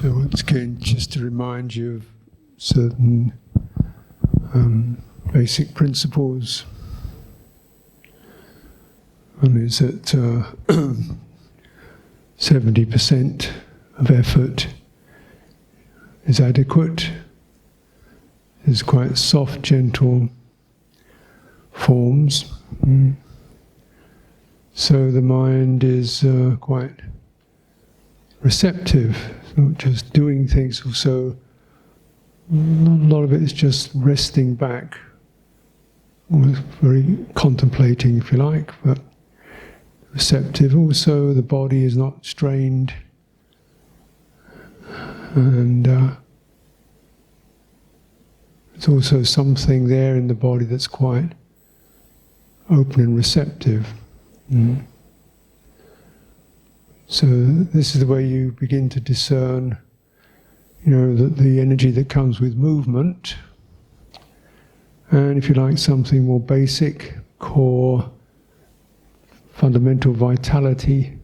So once again, just to remind you of certain basic principles. One is that 70% of effort is adequate. It's quite soft, gentle forms. So the mind is quite receptive. It's not just doing things, also a lot of it is just resting back, almost very contemplating, if you like, but receptive. Also, the body is not strained, and there's also something there in the body that's quite open and receptive. So this is the way you begin to discern, that the energy that comes with movement, and if you like, something more basic, core, fundamental vitality,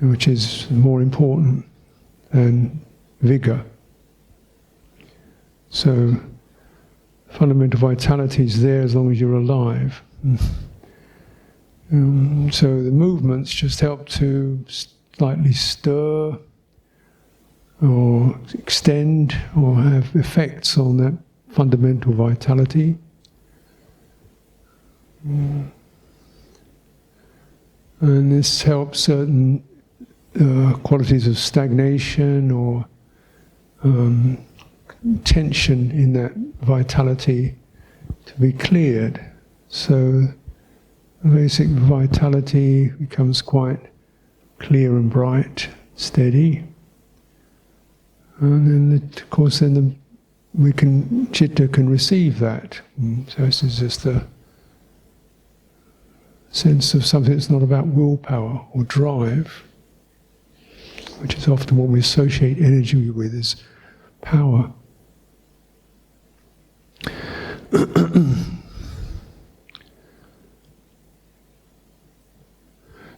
which is more important than vigor. So fundamental vitality is there as long as you're alive. So the movements just help to slightly stir or extend or have effects on that fundamental vitality. And this helps certain qualities of stagnation or tension in that vitality to be cleared. So basic vitality becomes quite clear and bright, steady, and then of course Citta can receive that. So this is just a sense of something that's not about willpower or drive, which is often what we associate energy with as power.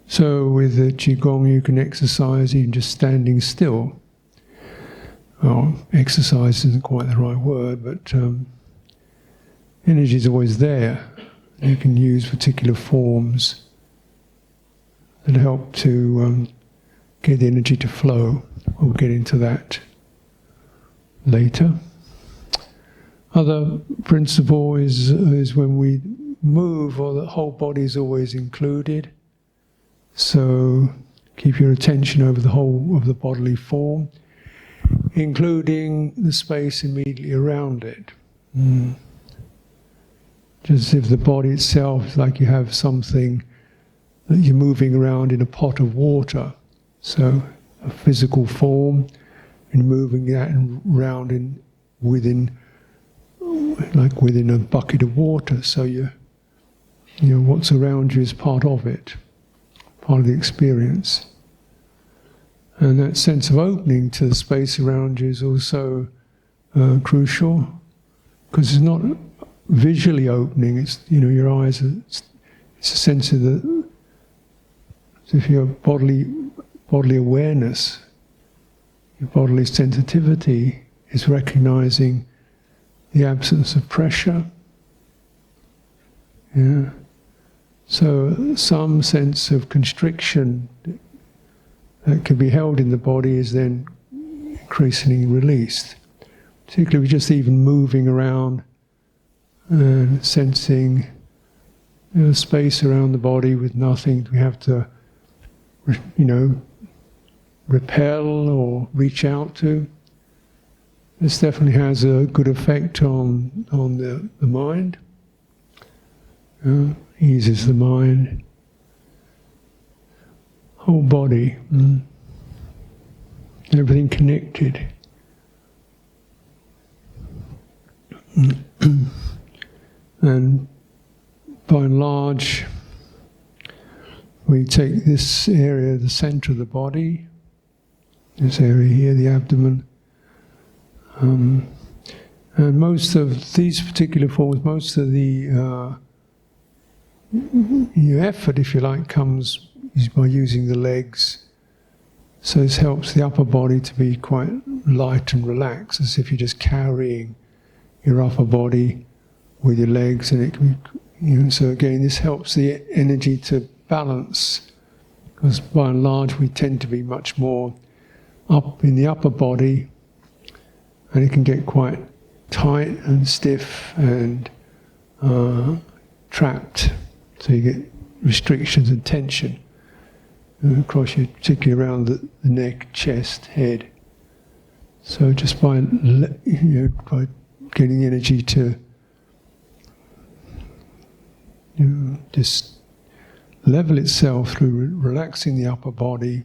So with the Qigong you can exercise even just standing still. Well, exercise isn't quite the right word, but energy is always there. You can use particular forms that help to get the energy to flow. We'll get into that later. Other principle is when we move, or the whole body is always included. So keep your attention over the whole of the bodily form, including the space immediately around it. Just as if the body itself is like you have something that you're moving around in a pot of water. So a physical form, and moving that around within a bucket of water. So what's around you is part of it. Part of the experience. And that sense of opening to the space around you is also crucial, because it's not visually opening, it's, your eyes, it's a sense of as if your bodily awareness, your bodily sensitivity is recognizing the absence of pressure. Yeah. So some sense of constriction that can be held in the body is then increasingly released. Particularly just even moving around and sensing space around the body with nothing we have to repel or reach out to. This definitely has a good effect on the mind. Eases the mind, whole body, everything connected. And by and large, we take this area, the center of the body, this area here, the abdomen, and most of these particular forms, most of the your effort, if you like, comes by using the legs, So this helps the upper body to be quite light and relaxed, as if you're just carrying your upper body with your legs, and it can, so again, this helps the energy to balance, because by and large we tend to be much more up in the upper body, and it can get quite tight and stiff and trapped, so you get restrictions and tension across you, particularly around the neck, chest, head. So just by by getting energy to just level itself through relaxing the upper body,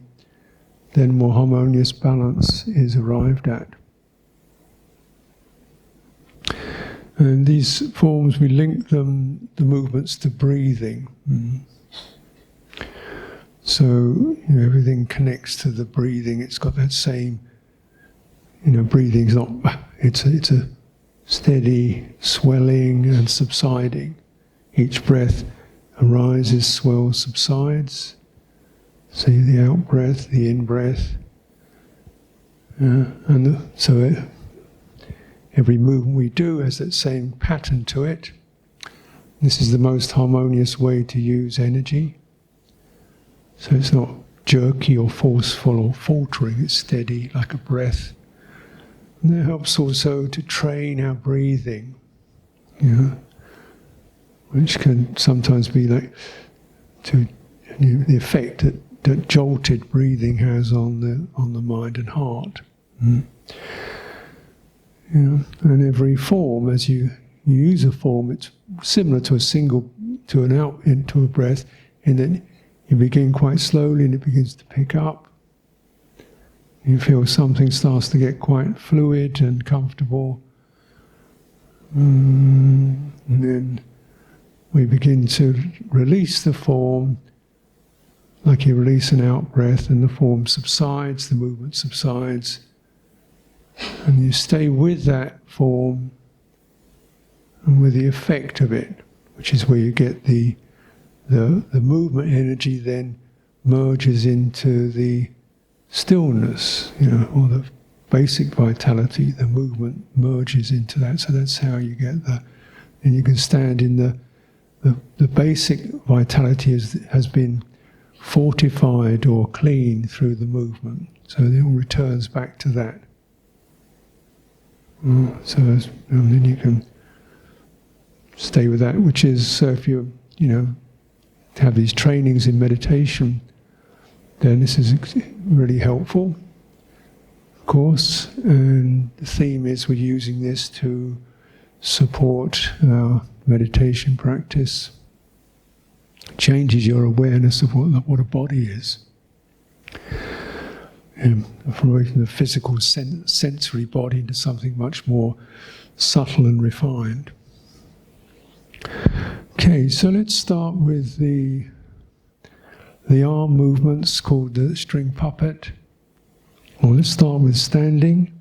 then more harmonious balance is arrived at. And these forms, we link the movements to breathing. So everything connects to the breathing. It's got that same, breathing's not, it's a steady swelling and subsiding. Each breath arises, swells, subsides. See the out breath, the in breath. So every movement we do has that same pattern to it. This is the most harmonious way to use energy. So it's not jerky or forceful or faltering, it's steady like a breath. And that helps also to train our breathing, which can sometimes be like the effect that jolted breathing has on the mind and heart. And every form, as you use a form, it's similar to a breath, in that you begin quite slowly and it begins to pick up. You feel something starts to get quite fluid and comfortable. And then we begin to release the form, like you release an out breath, and the form subsides, the movement subsides. And you stay with that form and with the effect of it, which is where you get the movement energy then merges into the stillness, or the basic vitality. The movement merges into that. So that's how you get and you can stand in the basic vitality has been fortified or clean through the movement. So it all returns back to that. And then you can stay with that, which is, so if you have these trainings in meditation, then this is really helpful, of course. And the theme is we're using this to support our meditation practice. It changes your awareness of what a body is. From the physical sensory body into something much more subtle and refined. Okay, so let's start with the arm movements called the string puppet. Well, let's start with standing.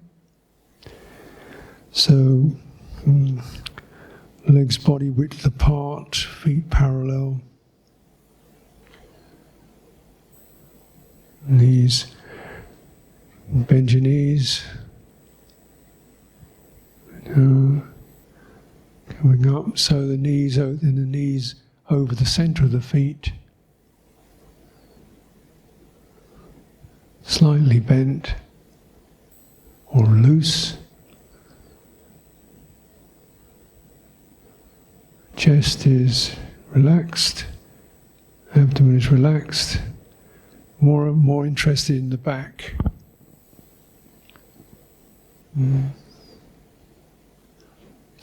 So, legs body width apart, feet parallel. Knees, bend your knees. Coming up, so the knees over the center of the feet, slightly bent or loose. Chest is relaxed, abdomen is relaxed. More interested in the back.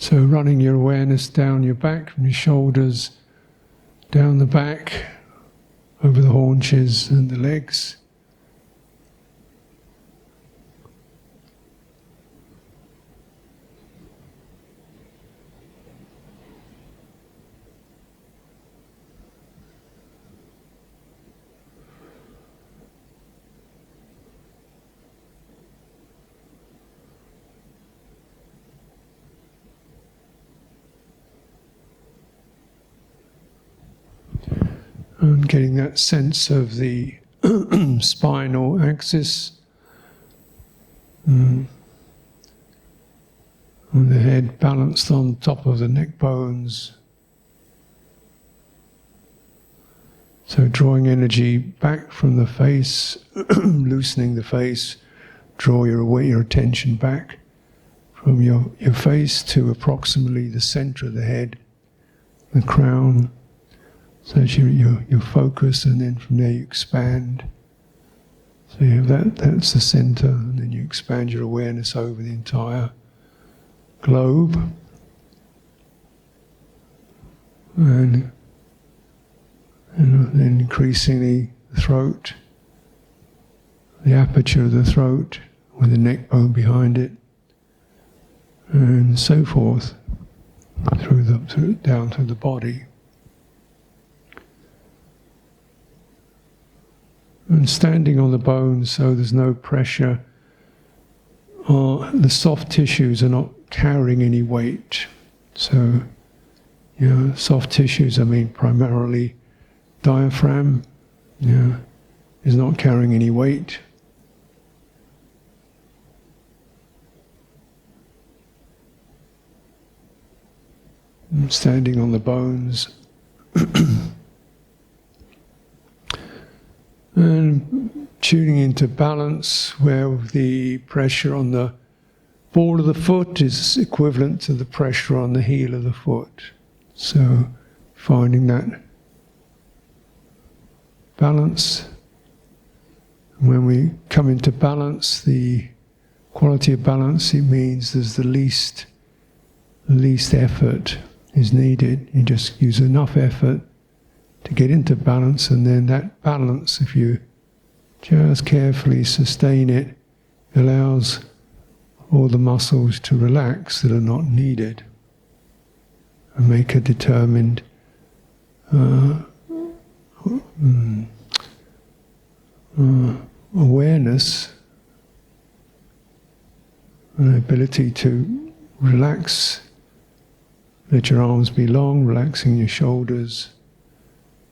So running your awareness down your back, from your shoulders, down the back, over the haunches and the legs. And getting that sense of the spinal axis, on the head balanced on top of the neck bones. So drawing energy back from the face, loosening the face, draw your attention back from your face to approximately the center of the head, the crown. So that's your focus, and then from there you expand. So you have that's the center, and then you expand your awareness over the entire globe. And then increasingly the throat, the aperture of the throat with the neck bone behind it, and so forth, down through the body. And standing on the bones so there's no pressure, the soft tissues are not carrying any weight. So, soft tissues, I mean primarily diaphragm, is not carrying any weight. And standing on the bones. And tuning into balance, where the pressure on the ball of the foot is equivalent to the pressure on the heel of the foot. So finding that balance. When we come into balance, the quality of balance, it means there's the least effort is needed. You just use enough effort to get into balance, and then that balance, if you just carefully sustain it, allows all the muscles to relax that are not needed and make a determined awareness, an ability to relax, let your arms be long, relaxing your shoulders,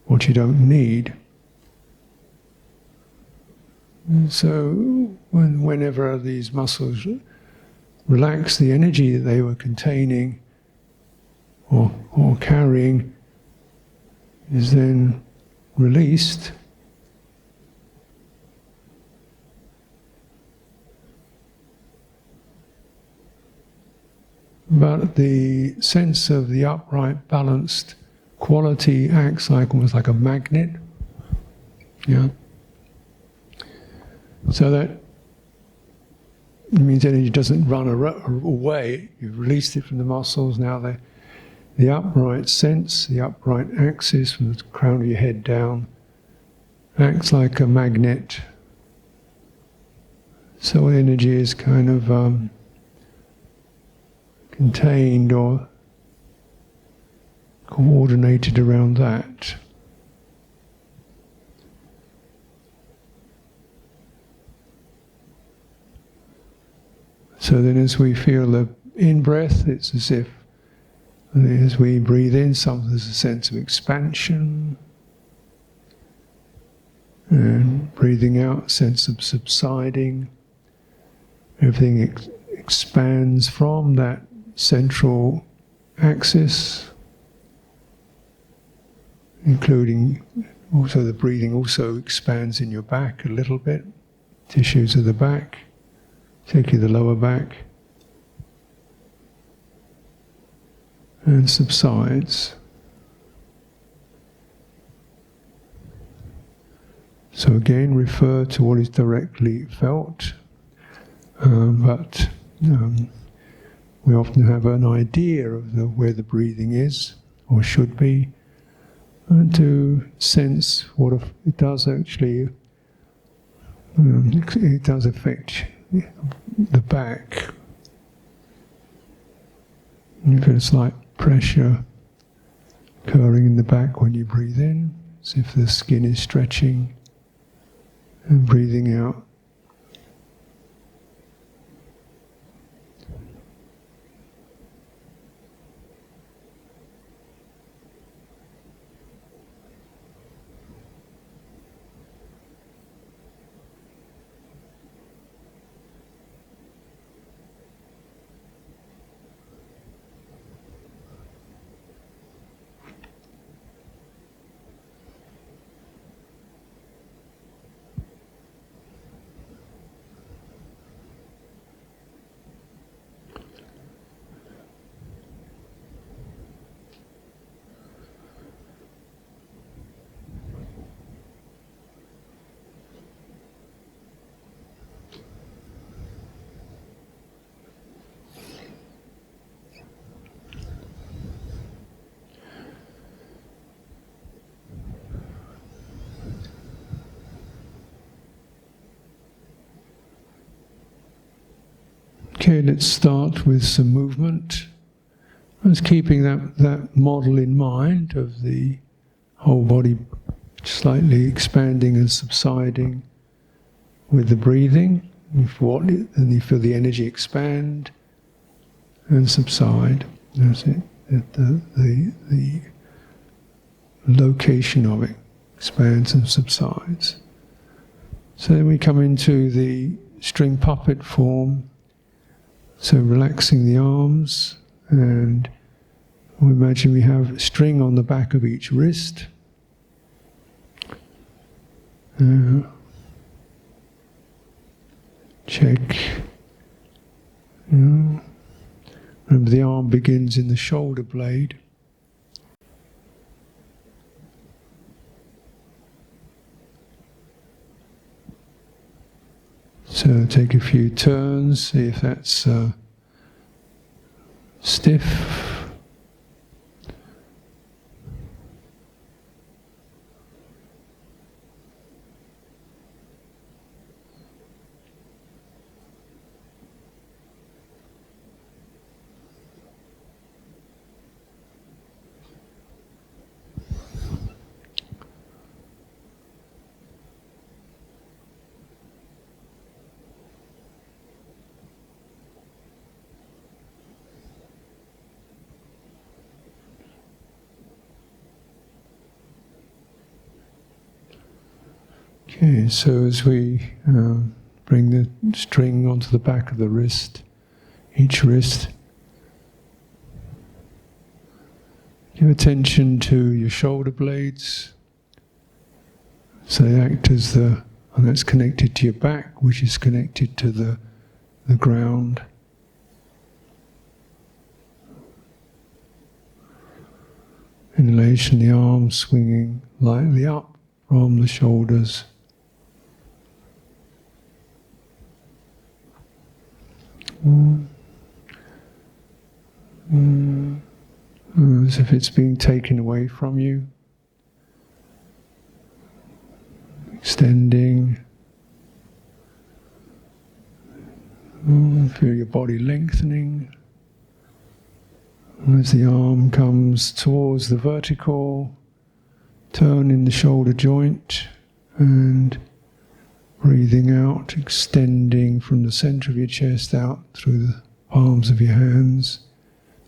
what you don't need. And so whenever these muscles relax, the energy that they were containing or carrying is then released. But the sense of the upright, balanced quality acts almost like a magnet. So that means energy doesn't run away. You've released it from the muscles. Now the upright sense, the upright axis from the crown of your head down, acts like a magnet. So energy is kind of contained or coordinated around that. So then as we feel the in-breath, it's as if as we breathe in, there's a sense of expansion, and breathing out, a sense of subsiding. Everything expands from that central axis, including also the breathing also expands in your back a little bit, tissues of the back, particularly the lower back, and subsides. So again, refer to what is directly felt, but we often have an idea of where the breathing is, or should be, and to sense what it does actually, it does affect the back. You feel a slight pressure occurring in the back when you breathe in, as if the skin is stretching, and breathing out. Okay, let's start with some movement. Just keeping that model in mind of the whole body slightly expanding and subsiding with the breathing. And you feel the energy expand and subside. That's it. The location of it expands and subsides. So then we come into the string puppet form. So relaxing the arms, and we imagine we have a string on the back of each wrist. Check. Remember, the arm begins in the shoulder blade. So take a few turns, see if that's stiff. Okay, so as we bring the string onto the back of the wrist, each wrist, give attention to your shoulder blades. So they act as and that's connected to your back, which is connected to the ground. Inhalation, the arms swinging lightly up from the shoulders. As if it's being taken away from you. Extending. Feel your body lengthening. As the arm comes towards the vertical, turn in the shoulder joint and breathing out, extending from the center of your chest out through the palms of your hands,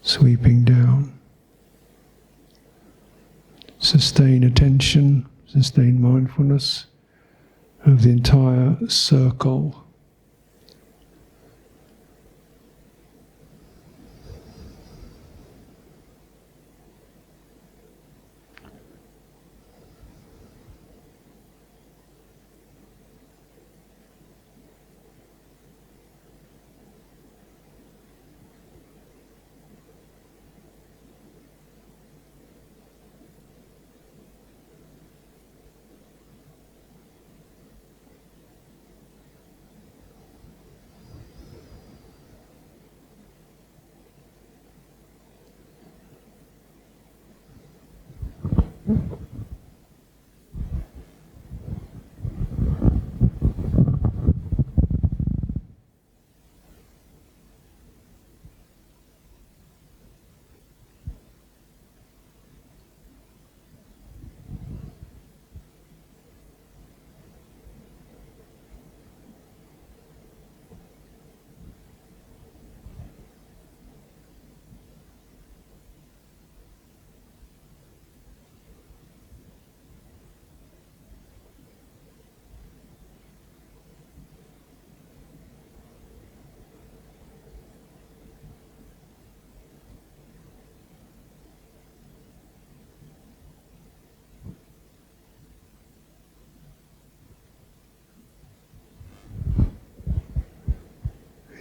sweeping down. Sustain attention, sustain mindfulness of the entire circle.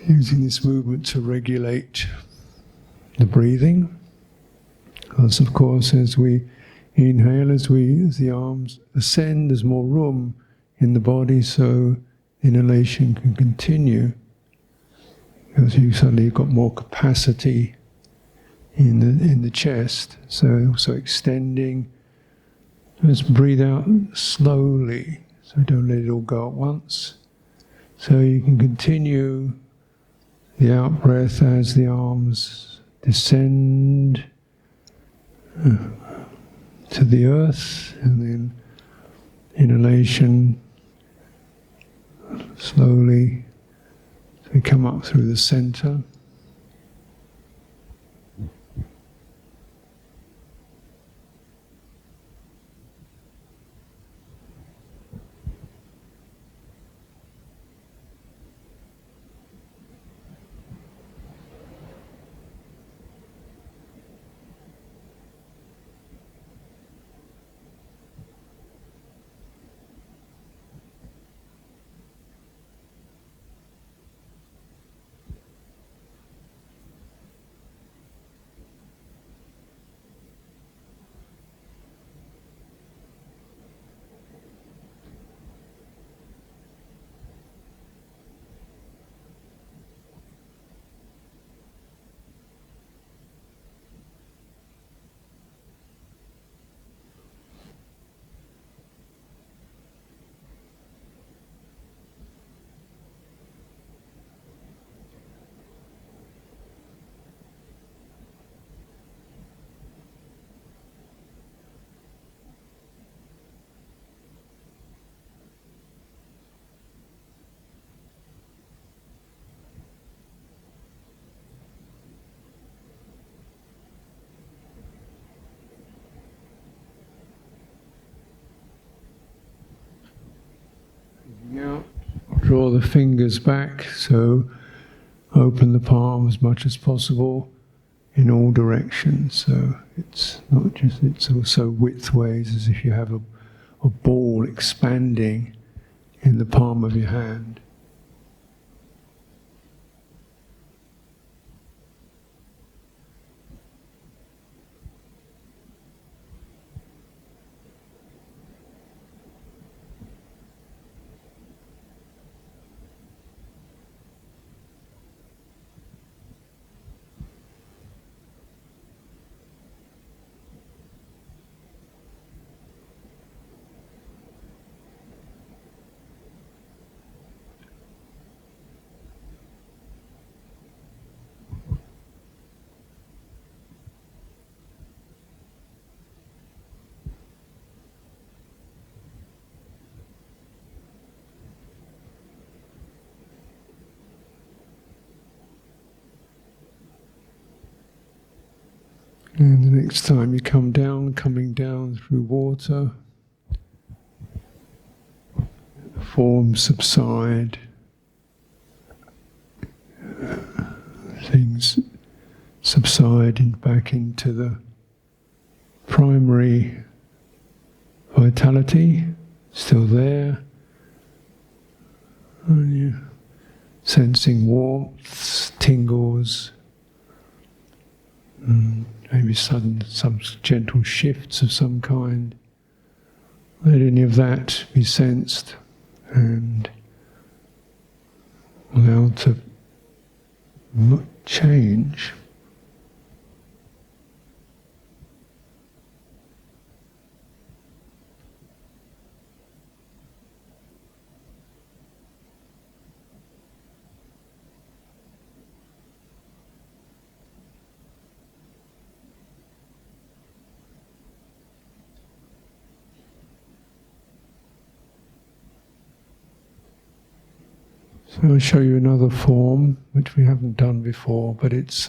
Using this movement to regulate the breathing, because of course as we inhale, as the arms ascend, there's more room in the body, so inhalation can continue, because you suddenly got more capacity in the chest. So also extending. Just breathe out slowly, so don't let it all go at once. So you can continue the out-breath as the arms descend to the earth, and then inhalation slowly we come up through the center. Out. Draw the fingers back, so open the palm as much as possible in all directions. So it's not just, it's also widthways, as if you have a ball expanding in the palm of your hand. And the next time you come down, coming down through water, the forms subside, things subside back into the primary vitality, still there, and you're sensing warmth, tingles, maybe some gentle shifts of some kind. Let any of that be sensed and allow to change. So I'll show you another form which we haven't done before, but it's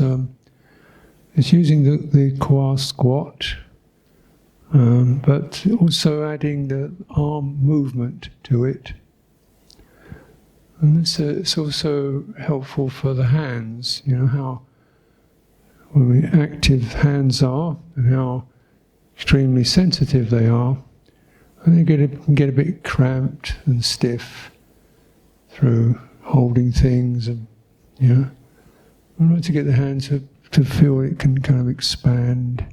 using the Kwa squat, but also adding the arm movement to it. And it's also helpful for the hands. You know how active hands are and how extremely sensitive they are, and they can get a bit cramped and stiff through holding things, and I like to get the hand to feel it can kind of expand.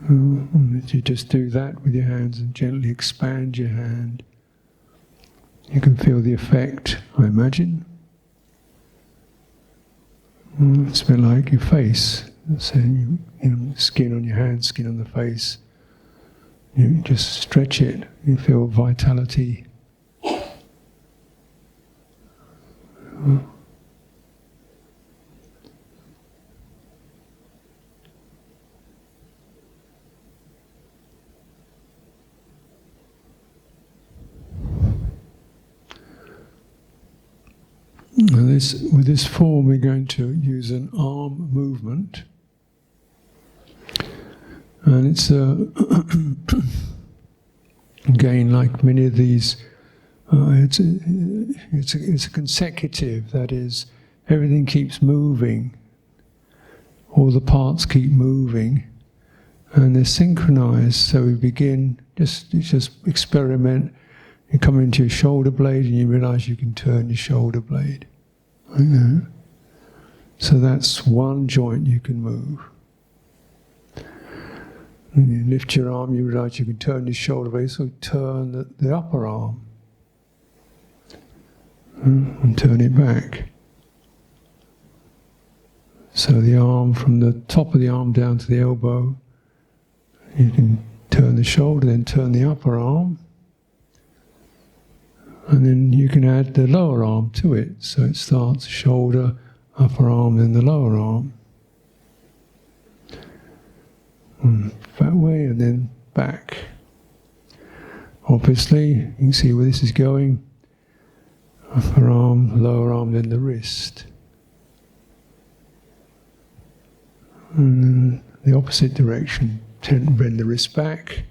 If you just do that with your hands and gently expand your hand, you can feel the effect, I imagine. It's a bit like your face. So skin on your hand, skin on the face. You just stretch it, you feel vitality. With this form, we're going to use an arm movement, and it's again, like many of these, it's a consecutive. That is, everything keeps moving, all the parts keep moving, and they're synchronized. So we begin just experiment. You come into your shoulder blade, and you realize you can turn your shoulder blade. So that's one joint you can move. When you lift your arm, you realize you can turn your shoulder blade, so turn the upper arm and turn it back. So the arm, from the top of the arm down to the elbow, you can turn the shoulder, then turn the upper arm. And then you can add the lower arm to it. So it starts shoulder, upper arm, then the lower arm. That way, and then back. Obviously, you can see where this is going. Upper arm, lower arm, then the wrist. And then the opposite direction. Bend the wrist back,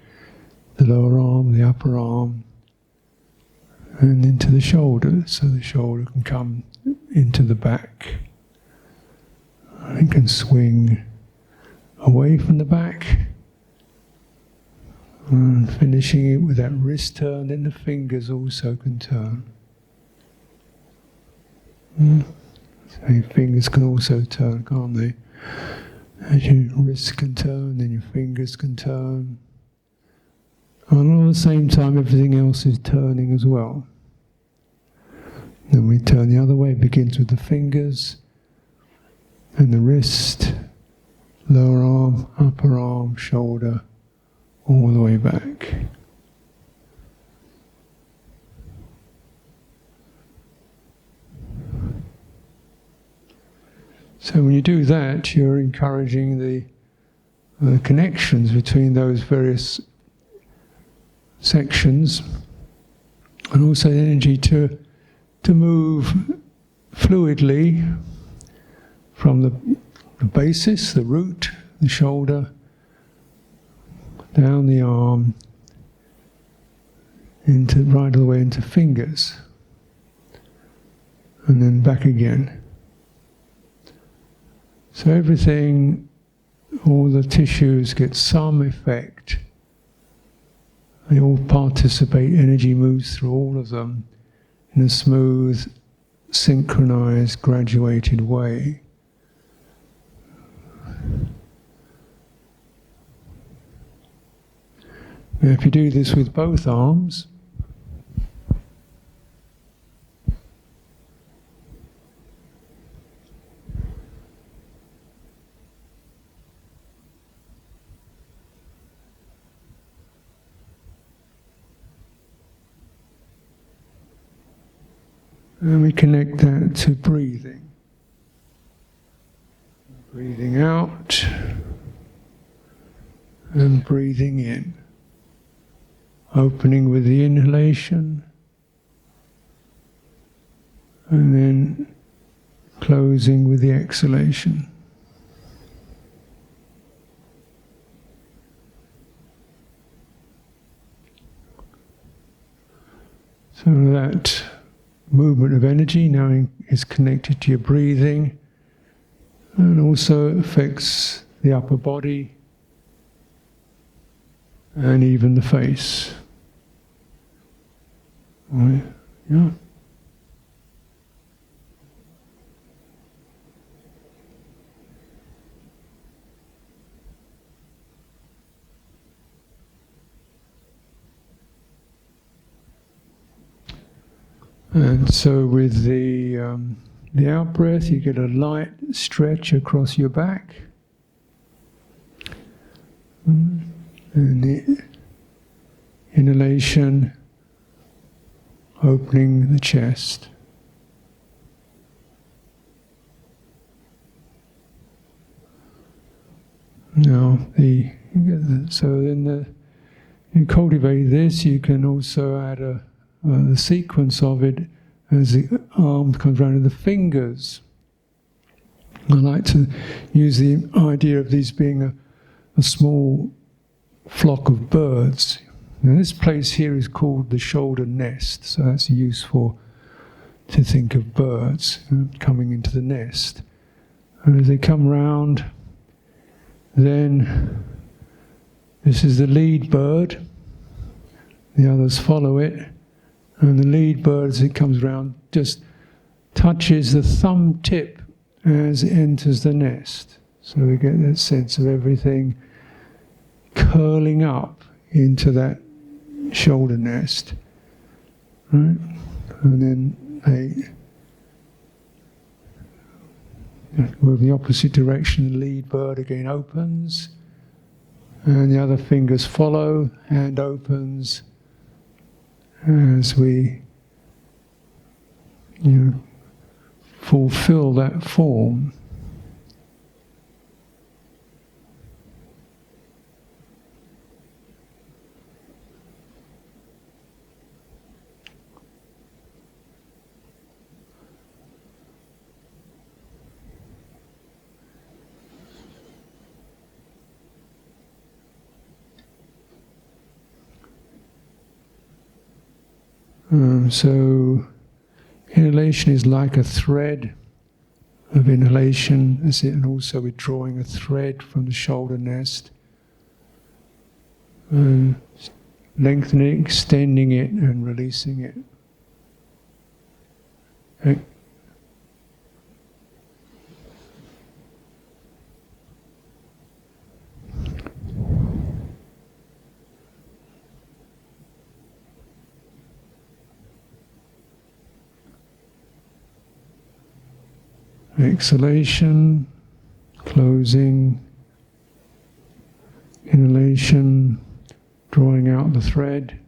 the lower arm, the upper arm, and into the shoulder, so the shoulder can come into the back. It can swing away from the back, and finishing it with that wrist turn, then the fingers also can turn. So your fingers can also turn, can't they? As your wrists can turn, then your fingers can turn. And all at the same time, everything else is turning as well. Then we turn the other way. It begins with the fingers and the wrist, lower arm, upper arm, shoulder, all the way back. So when you do that, you're encouraging the connections between those various sections, and also the energy to move fluidly from the basis, the root, the shoulder, down the arm, right all the way into fingers, and then back again. So everything, all the tissues get some effect. They all participate, energy moves through all of them in a smooth, synchronized, graduated way. Now if you do this with both arms, and we connect that to breathing. Breathing out and breathing in. Opening with the inhalation and then closing with the exhalation. So that movement of energy now is connected to your breathing, and also affects the upper body and even the face. Right? Yeah. And so with the out breath, you get a light stretch across your back, and inhalation, opening the chest. Now, you cultivate this, you can also add the sequence of it as the arm comes around to the fingers. I like to use the idea of these being a small flock of birds. Now, this place here is called the shoulder nest, so that's useful to think of birds coming into the nest. And as they come round, then this is the lead bird, the others follow it, and the lead bird, as it comes round, just touches the thumb tip as it enters the nest. So we get that sense of everything curling up into that shoulder nest, right? And then they go in the opposite direction. The lead bird again opens, and the other fingers follow. Hand opens as we fulfill that form. So inhalation is like a thread of inhalation, and also we're drawing a thread from the shoulder nest, and lengthening, extending it, and releasing it. Exhalation, closing, inhalation, drawing out the thread,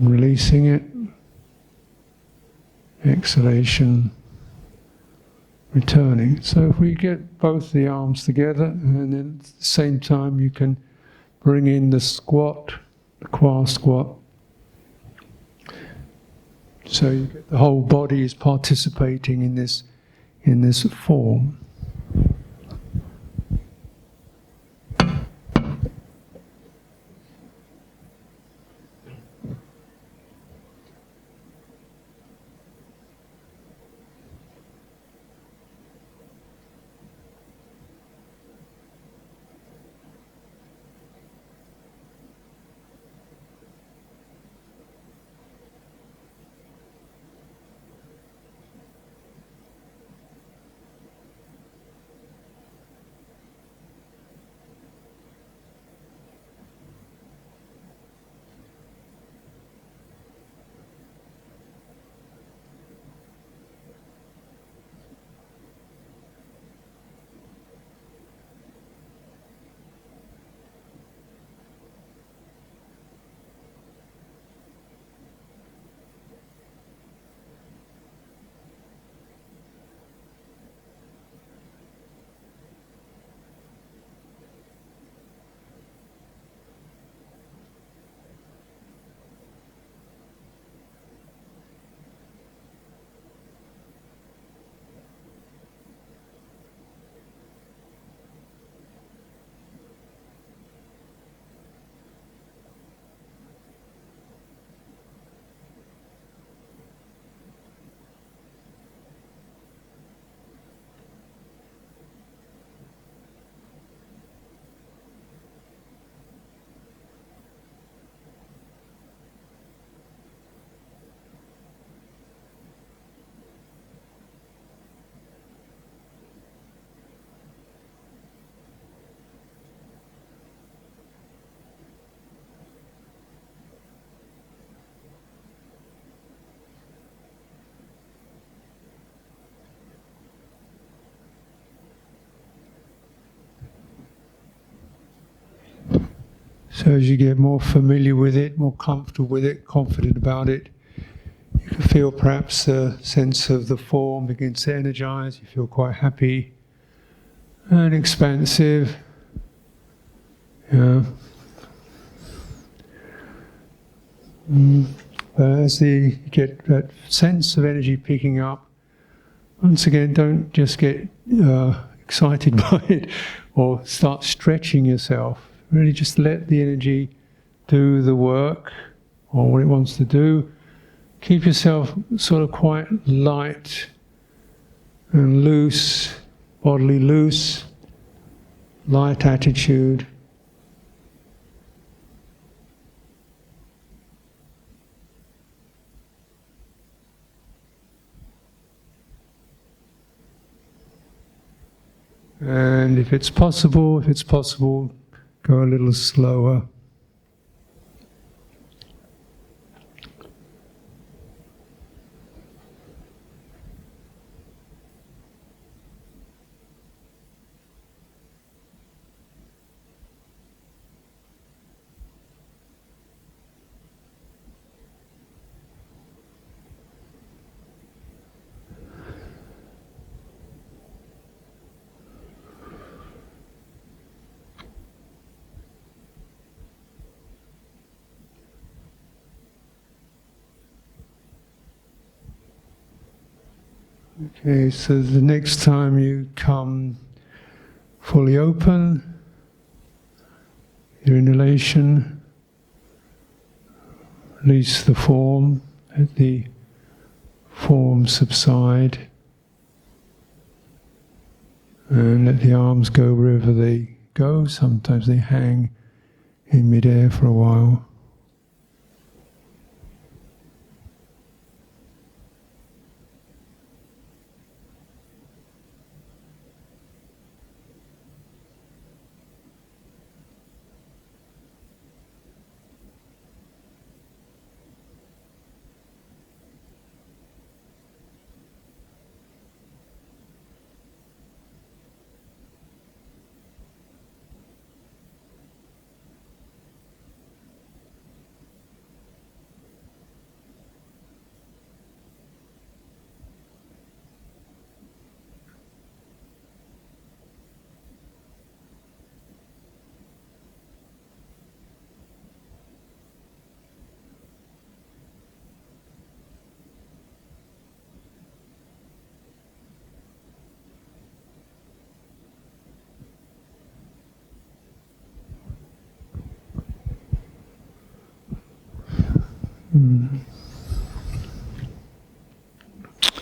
releasing it, exhalation, returning. So if we get both the arms together, and then at the same time you can bring in the squat, the qua squat. So you get the whole body is participating in this form. So as you get more familiar with it, more comfortable with it, confident about it, you can feel perhaps the sense of the form begins to energize. You feel quite happy and expansive. Yeah. As you get that sense of energy picking up, once again, don't just get excited by it or start stretching yourself. Really just let the energy do the work or what it wants to do. Keep yourself sort of quite light and loose, bodily loose, light attitude. And if it's possible, go a little slower. Okay, so the next time you come fully open, your inhalation, release the form, let the form subside, and let the arms go wherever they go. Sometimes they hang in midair for a while.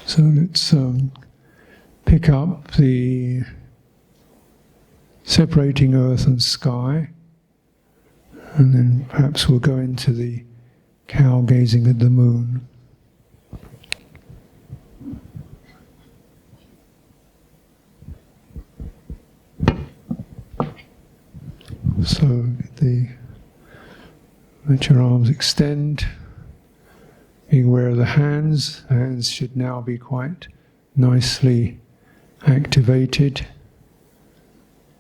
So let's pick up the separating earth and sky, and then perhaps we'll go into the cow gazing at the moon. So let your arms extend. Being aware of the hands should now be quite nicely activated,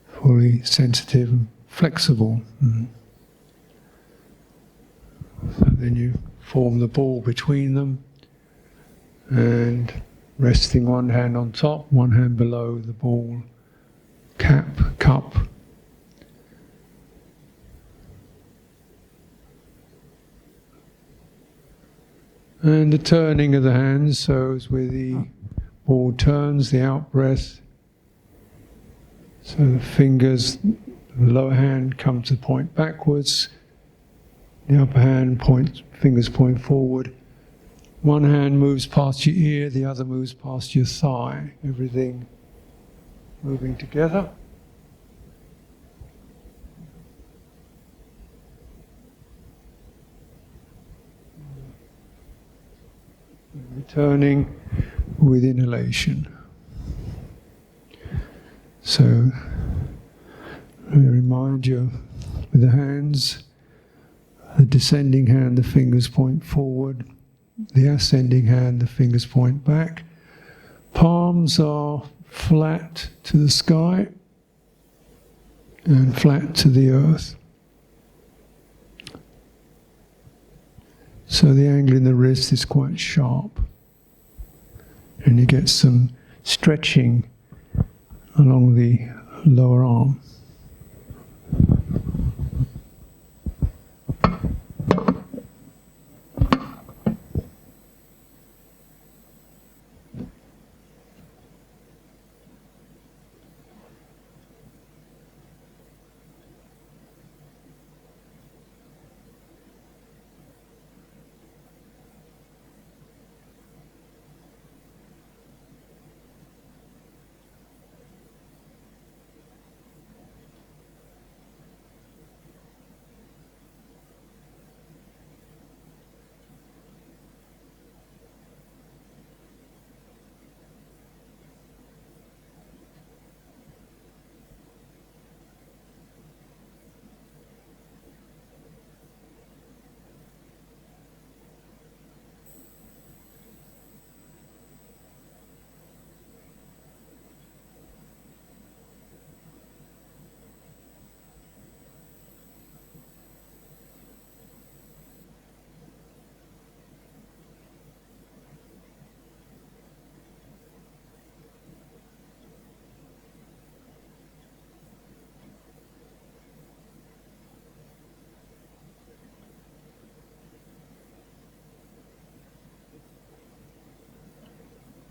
fully sensitive and flexible. So then you form the ball between them and resting one hand on top, one hand below the ball cup. And the turning of the hands, so as where the ball turns, the out breath. So the fingers, the lower hand come to point backwards, the upper hand fingers point forward. One hand moves past your ear, the other moves past your thigh. Everything moving together. Returning with inhalation. So, remind you with the hands, the descending hand, the fingers point forward, the ascending hand, the fingers point back. Palms are flat to the sky and flat to the earth. So the angle in the wrist is quite sharp, and you get some stretching along the lower arm.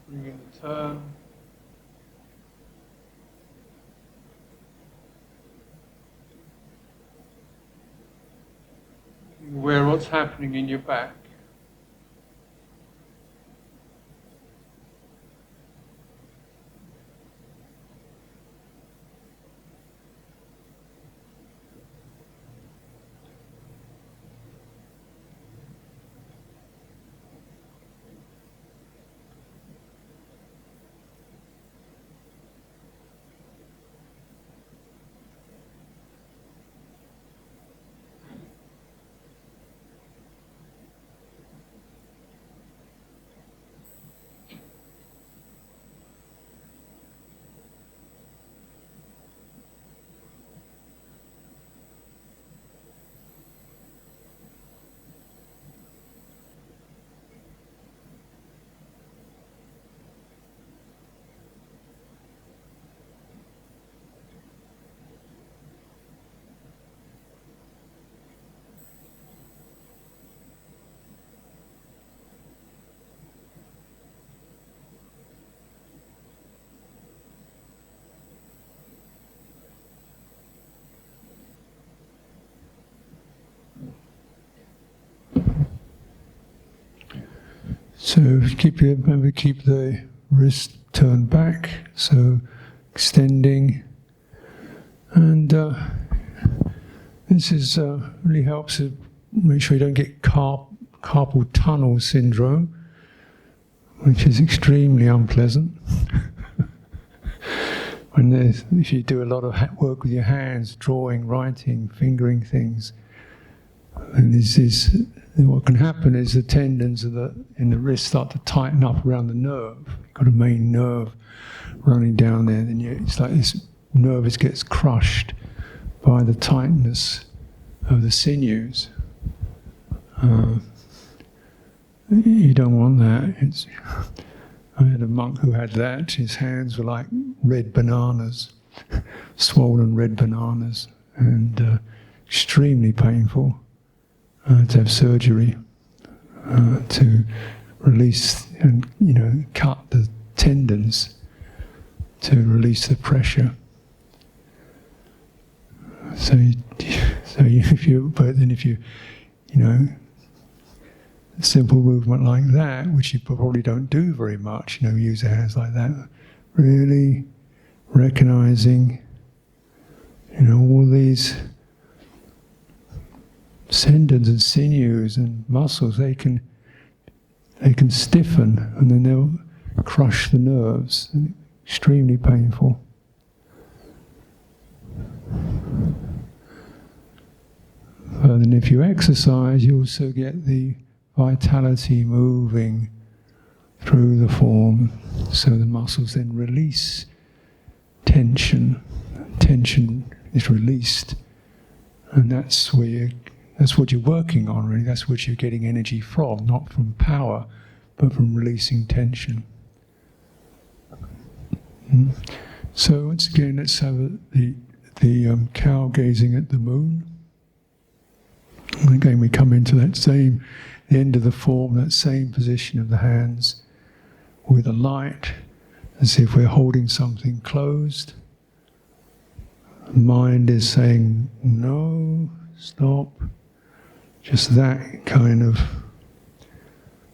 Bring in the turn. Aware what's happening in your back. So remember, keep the wrist turned back, so extending, and this is really helps to make sure you don't get carpal tunnel syndrome, which is extremely unpleasant. If you do a lot of work with your hands, drawing, writing, fingering things, and what can happen is the tendons in the wrist start to tighten up around the nerve. You've got a main nerve running down there, and it's like this nerve gets crushed by the tightness of the sinews. You don't want that. I had a monk who had that. His hands were like red bananas, swollen red bananas, and extremely painful. To have surgery to release and cut the tendons to release the pressure. If you a simple movement like that, which you probably don't do very much, use your hands like that, really recognizing, all these tendons and sinews and muscles, they can stiffen, and then they'll crush the nerves. Extremely painful. And then if you exercise, you also get the vitality moving through the form, so the muscles then release tension. Tension is released, and that's where you That's what you're working on, really. That's what you're getting energy from, not from power, but from releasing tension. So once again, let's have the cow gazing at the moon. And again, we come into that the end of the form, that same position of the hands with a light, as if we're holding something closed. The mind is saying, no, stop. Just that kind of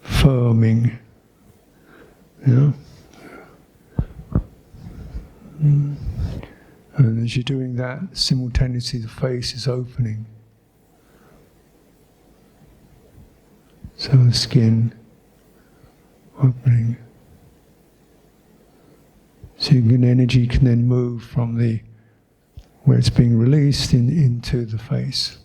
firming, And as you're doing that, simultaneously the face is opening. So the skin opening. So energy can then move from where it's being released into the face.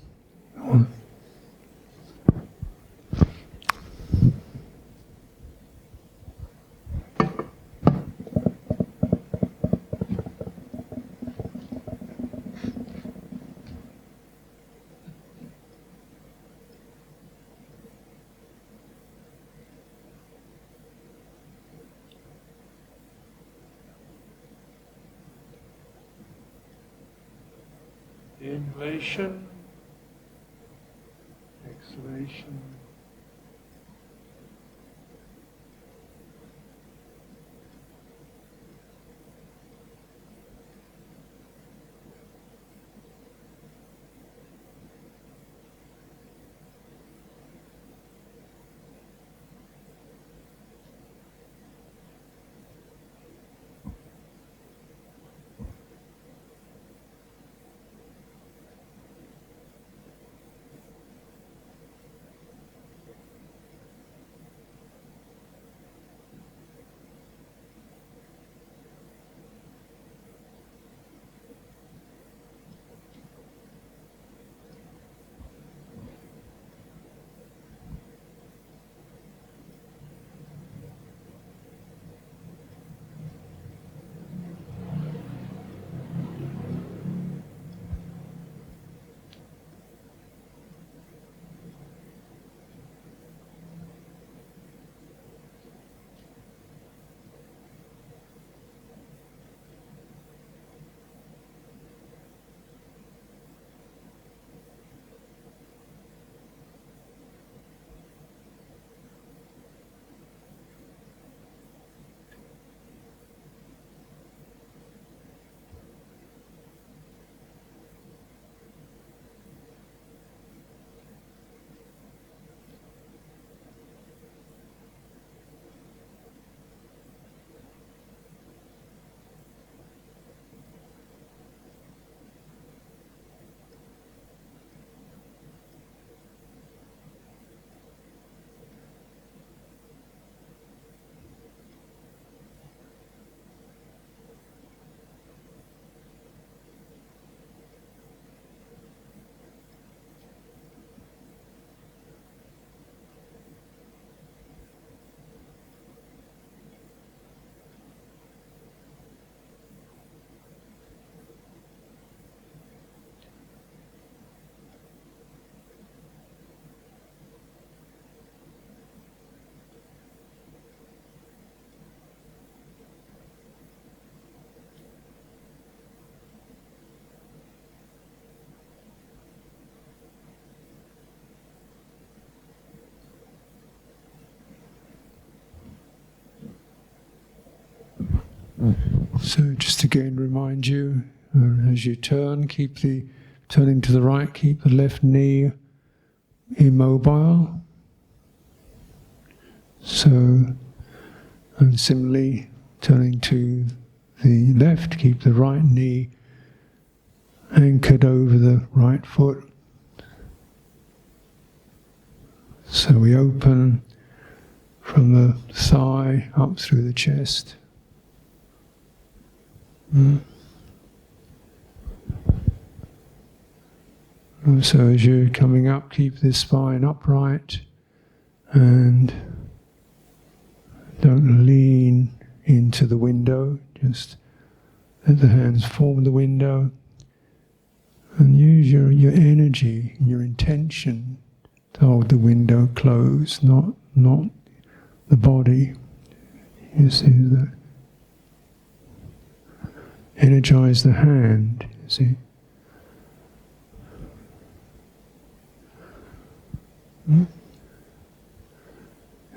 Inhalation, exhalation. So just again remind you, as you turn, turning to the right, keep the left knee immobile. So, and similarly, turning to the left, keep the right knee anchored over the right foot. So we open from the thigh up through the chest. So as you're coming up, keep the spine upright and don't lean into the window, just let the hands form the window And use your energy, your intention to hold the window closed, not the body. You see that? Energize the hand, you see?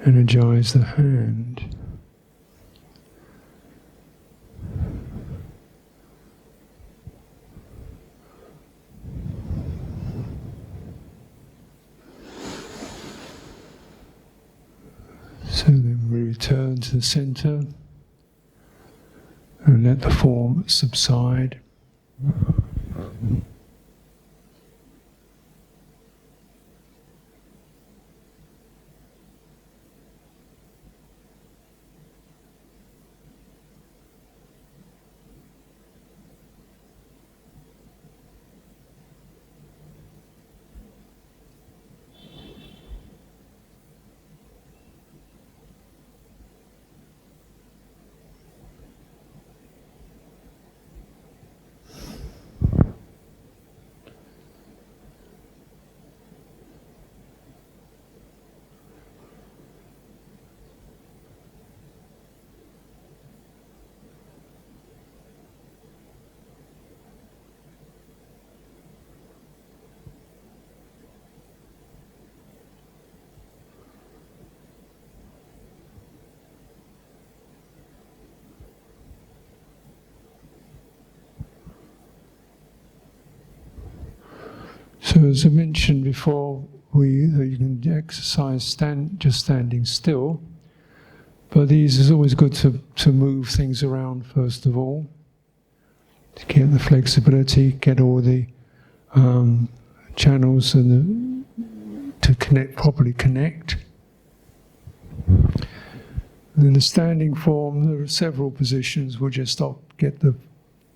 Energize the hand. So then we return to the center and let the form subside. So as I mentioned before, you can exercise just standing still, but these is always good to move things around first of all, to get the flexibility, get all the channels and to properly connect. And in the standing form, there are several positions. We'll just get the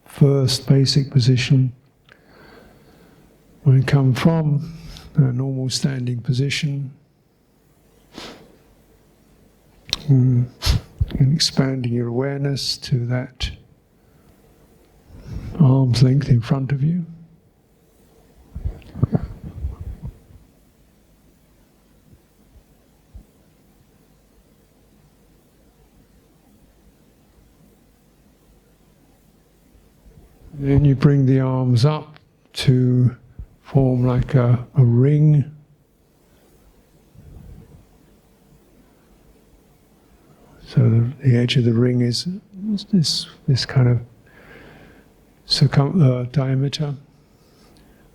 first basic position. When you come from a normal standing position, and expanding your awareness to that arm's length in front of you. Then you bring the arms up to form like a ring. So the edge of the ring is this kind of diameter.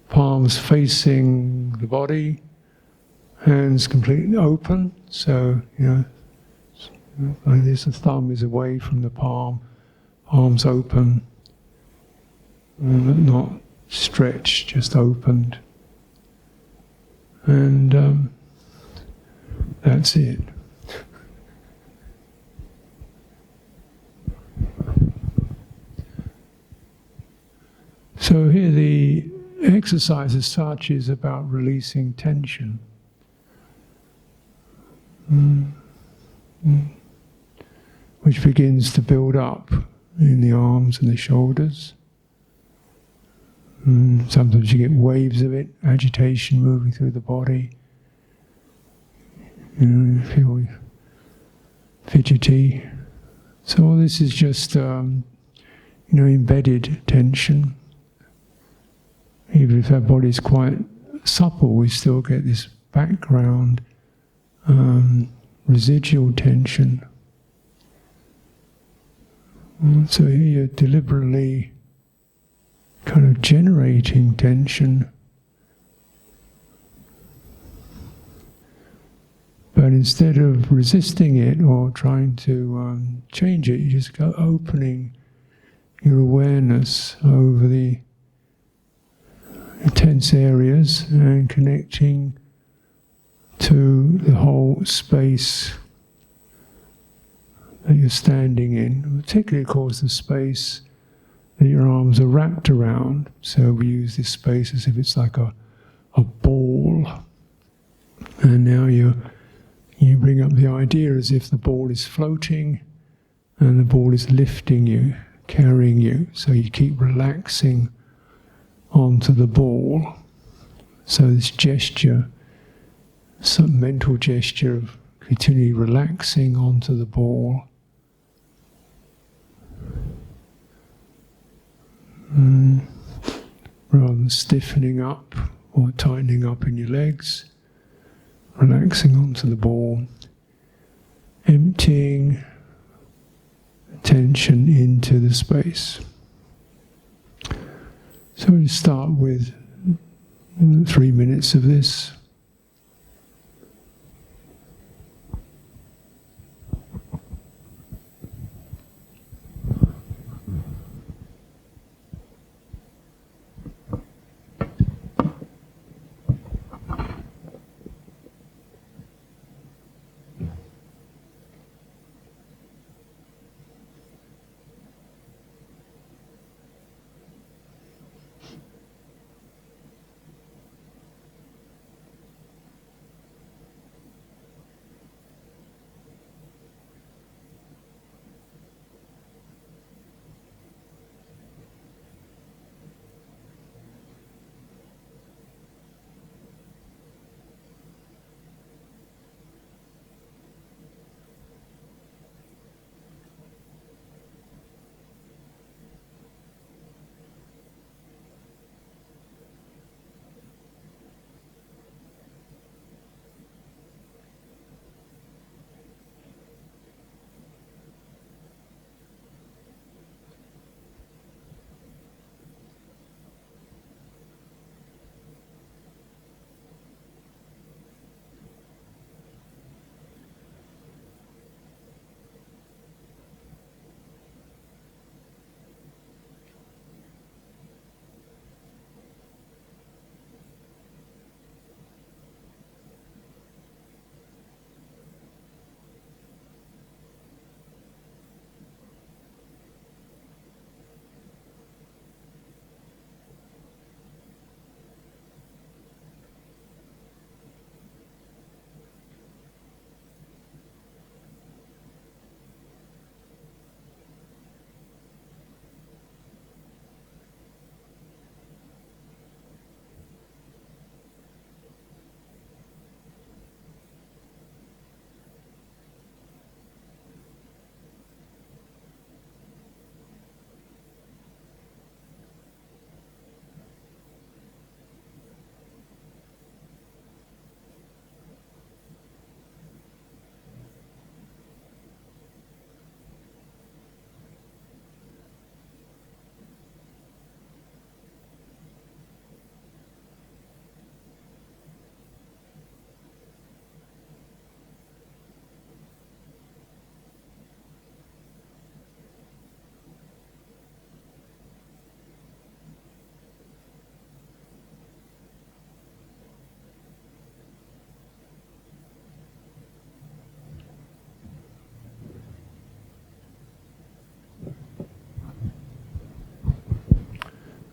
Palms facing the body, hands completely open. So like this, the thumb is away from the palm, arms open, not stretched, just opened, and that's it. So here the exercise as such is about releasing tension. Which begins to build up in the arms and the shoulders. Sometimes you get waves of it, agitation moving through the body. You feel fidgety. So all this is just embedded tension. Even if our body is quite supple, we still get this background residual tension. So here you're deliberately kind of generating tension, but instead of resisting it or trying to change it, you just go opening your awareness over the tense areas and connecting to the whole space that you're standing in, particularly, of course, the space that your arms are wrapped around. So we use this space as if it's like a ball. And now you bring up the idea as if the ball is floating and the ball is lifting you, carrying you. So you keep relaxing onto the ball. So this gesture, some mental gesture of continually relaxing onto the ball. Rather than stiffening up or tightening up in your legs, relaxing onto the ball, emptying attention into the space. So we'll start with 3 minutes of this.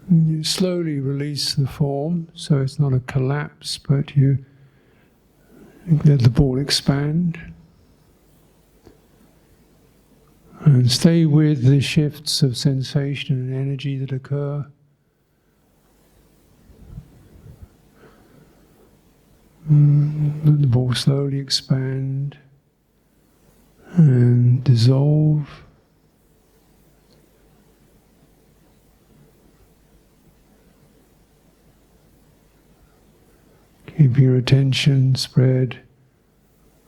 And you slowly release the form, so it's not a collapse, but you let the ball expand. And stay with the shifts of sensation and energy that occur. Let the ball slowly expand and dissolve. Keep your attention spread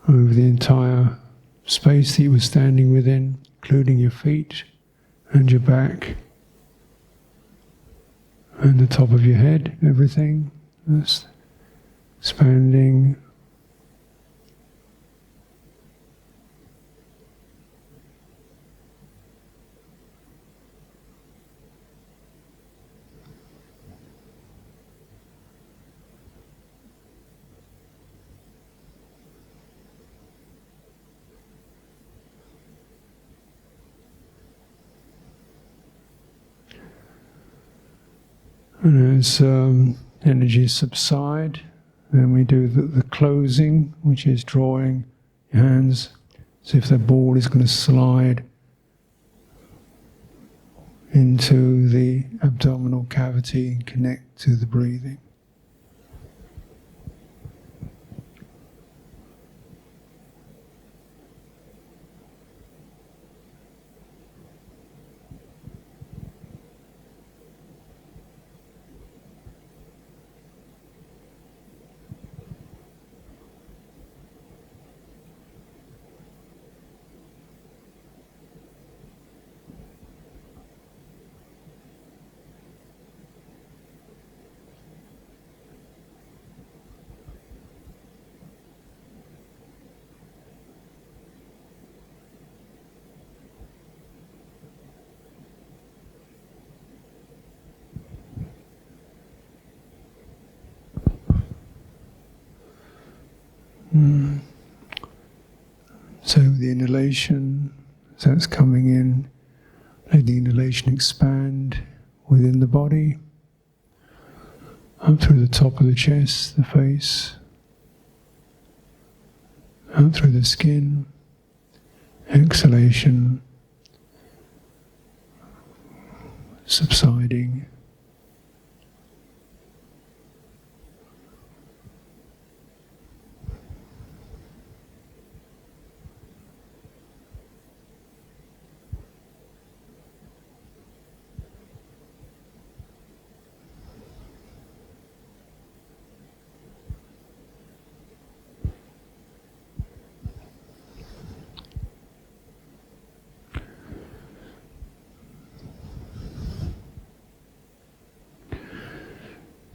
over the entire space that you were standing within, including your feet and your back and the top of your head, everything. Just expanding. And as energies subside, then we do the closing, which is drawing your hands as if the ball is going to slide into the abdominal cavity and connect to the breathing. So the inhalation, as that's coming in, let the inhalation expand within the body, up through the top of the chest, the face, out through the skin. Exhalation, subsiding.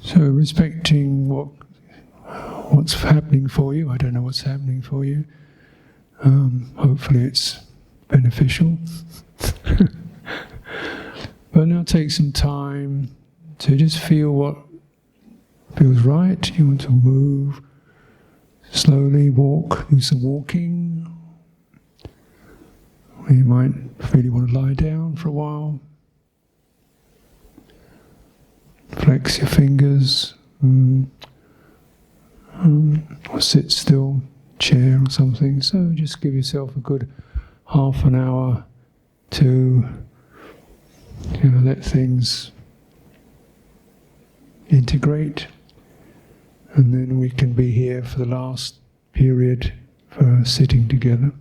So respecting what's happening for you. I don't know what's happening for you. Hopefully it's beneficial. But now take some time to just feel what feels right. You want to move slowly, do some walking. Or you might really want to lie down for a while. Flex your fingers, or sit still, chair or something. So just give yourself a good half an hour to let things integrate, and then we can be here for the last period for sitting together.